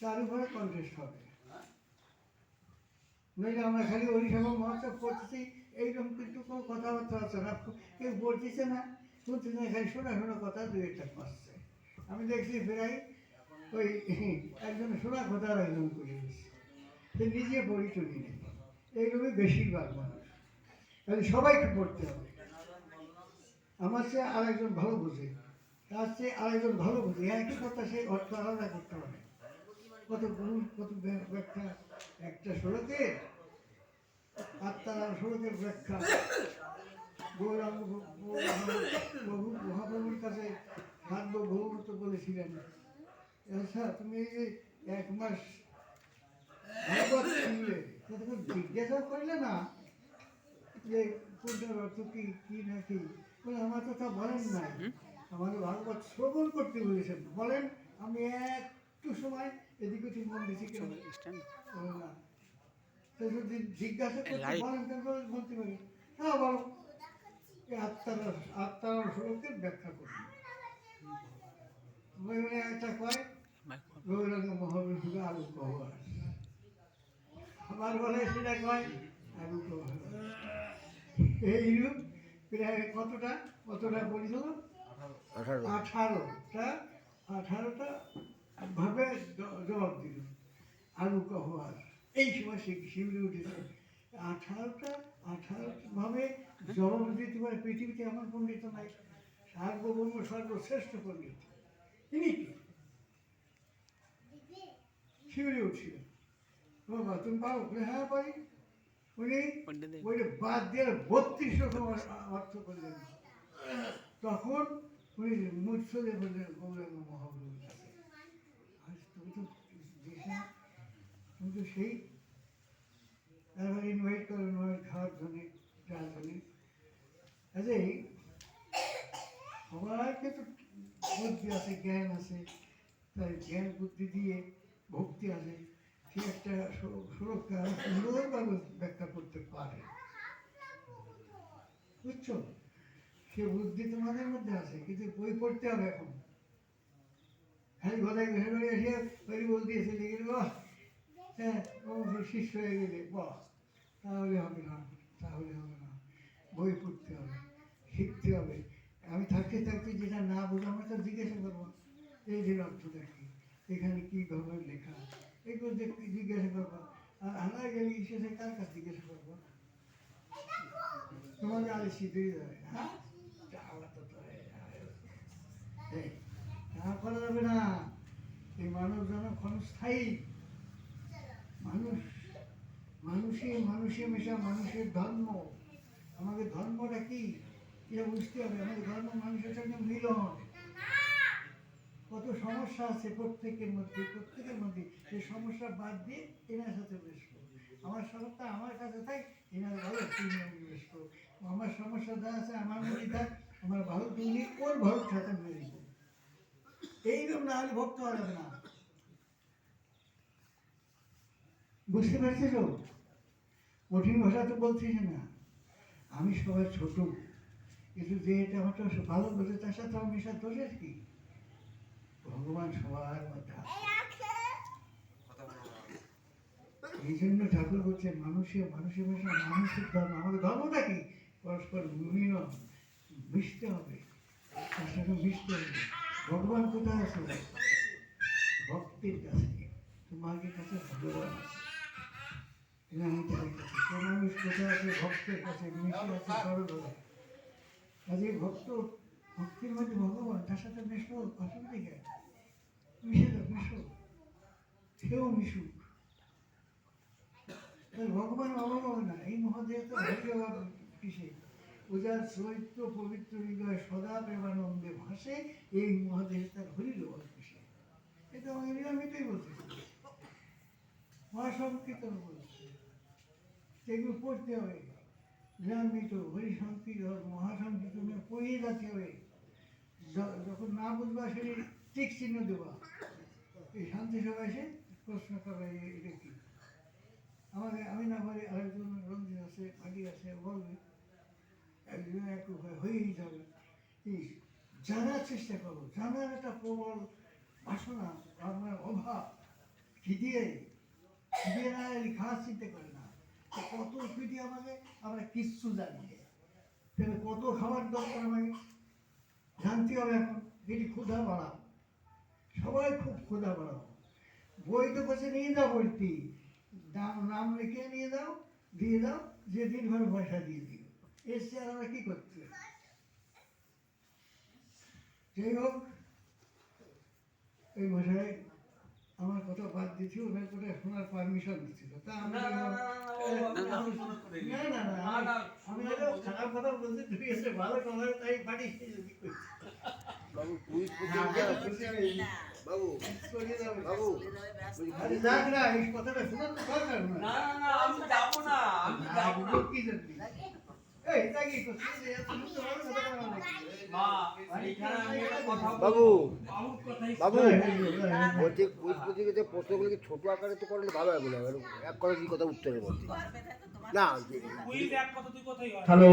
তার উপরে কন্টেস্ট হবে। নইলে আমরা খালি হরিসভা মহোৎসব করতেছি, এইরকম কিন্তু কোনো কথাবার্তা আছে না, কেউ বলতেছে না, শুনতেছে না, খালি শোনা শোনা কথা দু একটা করছে। আমি দেখছি প্রায় ওই একজন শোনা কথার একজন করে গেছে, সে নিজে পড়ি চলি নেই, এইরকমই বেশিরভাগ মানুষ। তাহলে সবাইকে পড়তে হবে। আমার চেয়ে আরেকজন ভালো বোঝে, তার চেয়ে আরেকজন ভালো বোঝে, একই কথা সেই অর্থ আলাদা করতে পারে। কত গুণ, কত ব্যাখ্যা একটা সড়কের, আর তারা সড়কের ব্যাখ্যা গৌরাঙ্গ প্রভু মহাপ্রভুর কাছে সার্বভৌমত্ব বলেছিলেন, আচ্ছা তুমি এই যে 1 মাস ভাগবত শুনলে, তখন জিজ্ঞাসা করলে না যে কোনটার অর্থ কি, কি না কি? বলে আমার তো তা বলেন নাই, আমাদের ভাগবত শ্রবণ করতে বলেছেন, বলেন আমি একটু সময় এদিক ওদিক মন দিচ্ছি কেন না, তো যদি জিজ্ঞাসা করতে বলেন কেন বলতে পারি, হ্যাঁ বলো এই আত্মার স্বরূপের ব্যাখ্যা করুন। একটা কয় গৌরাঙ্গ মহাবিষ্ণুকে আলু কহবার, আবার বলে সেটা কয় আলু কহবার। এইরূপ প্রায় কতটা কতটা বলেছিল, 18টা ভাবে জবাব দিল আলু কহবার। এই সময় সে শিউরে উঠেছে, 18টা ভাবে জবাব দিতে পারে। পৃথিবীতে এমন পণ্ডিত নাই, সার্বভৌম সর্বশ্রেষ্ঠ পণ্ডিত তিনি কি? শিউরে উঠছিল, বাবা তুমি পারো? হ্যাঁ পারি। উনি ওইটা বাদ দিয়ে 32 রকম অর্থ করলেন। তখন উনি মুৎসদে বললেন গৌরাঙ্গ মহাপ্রভুর কাছে, আজ তুমি তো দেশ না, তুমি তো সেই, তারপরে ইনভাইট করেন ওনার খাওয়ার জন্য, যাওয়ার জন্য। কাজেই সবাইকে তো বুদ্ধি আছে, জ্ঞান আছে, তাই জ্ঞান বুদ্ধি দিয়ে ভক্তি আছে, সে একটা সুরক্ষা সুন্দরভাবে ব্যাখ্যা করতে পারে, বুঝছো? সে বুদ্ধি তোমাদের মধ্যে আছে, কিন্তু বই পড়তে হবে। এখন খালি গলায় ঘরে ঘরে এসে ওই বল দিয়ে চলে গেলে, বাহ হ্যাঁ ও শিষ্য হয়ে গেলে, বাহ তাহলে হবে না, তাহলে হবে না, বই পড়তে হবে, শিখতে হবে। আমি থাকতে থাকতে যেটা না বুঝবো আমরা তো জিজ্ঞাসা করবো, এই যে অর্থটা কি, এখানে কীভাবে লেখা, এগুলো জিজ্ঞাসা করবো। আর হারা গেলে শেষে কার কাছে জিজ্ঞাসা করবো? তোমাকে আগে শিখে যাবে, হ্যাঁ তা করা যাবে না। এই মানব যেন ক্ষণস্থায়ী মানুষ, মানুষে মেশা মানুষের ধর্ম। আমাদের ধর্মটা কি এটা বুঝতে হবে। আমাদের ধর্ম মানুষের সঙ্গে মিলন। কত সমস্যা আছে প্রত্যেকের মধ্যে, সেই সমস্যা বাদ দিয়ে এনার সাথে বসবো। আমার সমস্যা আমার কাছে থাক, এনার ভালো তুমি বসবো। আমার সমস্যা যা আছে আমার মধ্যে থাক, আমার ভালো তুমি ওর ভালো সাথে মিলবো। এইরকম না হলে ভক্ত হওয়া যাবে না। বুঝতে পারছি তো? কঠিন ভাষা তো বলছিস না। আমি সবাই ছোট, কিন্তু যে এটা আমার তো ভালো বোঝে তার সাথে আমার মেশার দোষের কি? ভগবান সবার মধ্যে আছে। এই জন্য ঠাকুর বলছে মানুষের মেশা মানুষের ধর্ম। আমাদের ধর্মটা কি? পরস্পর মিলন, মিশতে হবে, তার সাথে মিশতে হবে। ভগবান কোথায় আছে? ভক্তের কাছে। তোমাদের কাছে ভগবান আছে, মানুষ কোথায় আছে? ভক্তের কাছে মিশে আছে সরলভাবে। কাজে ভক্তির মধ্যে ভগবান, তার সাথে মিশো, অসুবিধে কেন? মিশে যাও, মিশো, সেও মিশুক। ভগবান অভাব হবে না। এই মহাদেহ তো হরিভাব কিসে? পূজার চরিত্র পবিত্র হৃদয় সদা প্রেমানন্দে ভাসে, এই মহাদেহ তার হরির অভাব কিসে? এটা আমি এটাই বলতেছি, মহাসংকীর্তন বলছে, সেগুলো পড়তে হবে। জ্ঞানমিত হরিসংকীর্তন মহাসংকীর্তনে পড়িয়ে যাতে হবে। যখন না বুঝবা সেটি টিক চিহ্ন দেবা। এই শান্তি সভা এসে প্রশ্ন করবে এটা কি? আমি না বলি, আরেকজন রঞ্জিত আছে, ভাটি আছে, বলবে, একজন এক হয়েই যাবে। জানার চেষ্টা করবো, জানার একটা প্রবল বাসনা, আমার অভাব, খিদিয়ে না খাওয়ার চিন্তা করে না, কত পিঠে আমাকে, আমরা কিচ্ছু জানি না। তাহলে কত খাবার দরকার আমাকে জানতে হবে। এখন যদি ক্ষুধা বাড়াও, সবাই খুব ক্ষুধা বাড়াও, বই তো বসে নিয়ে যাও, বলতি নাম লিখে নিয়ে যাও, দিয়ে দাও, যেদিন ঘরে পয়সা দিয়ে দিও, এসছে আর আমরা কি করতে। যাই হোক, এই মশাই আমার কথা বাদ দিচ্ছি, ওনার কথা শোনার পারমিশন দিচ্ছিল, তা আমি আমি খারাপ কথা বলছি, তুই এসে ভালো কথা তাই পাঠিয়ে বাবু কুইজ প্রতিযোগিতা বাবু বাবু আরে যাক না, এই কথাটা শোনার তো দরকার না। আমি যাবো না, আমি যাবো না। কি জানবি? এই তাকি তো শুনতে এত শুনতে ভালো কথা বলা নাকি? মা, এইখানে আমি একটা কথা বলবো। বাবু বাবুর কথাই বাবু হ্যাঁ, বলছি কুইজ প্রতিযোগিতার প্রশ্নগুলোকে ছোট আকারে তো করলে ভালো হবে না, এক কথা কি কথা উত্তরের মধ্যে না কুইজ এক কথা দুই কথাই হয়। হ্যালো।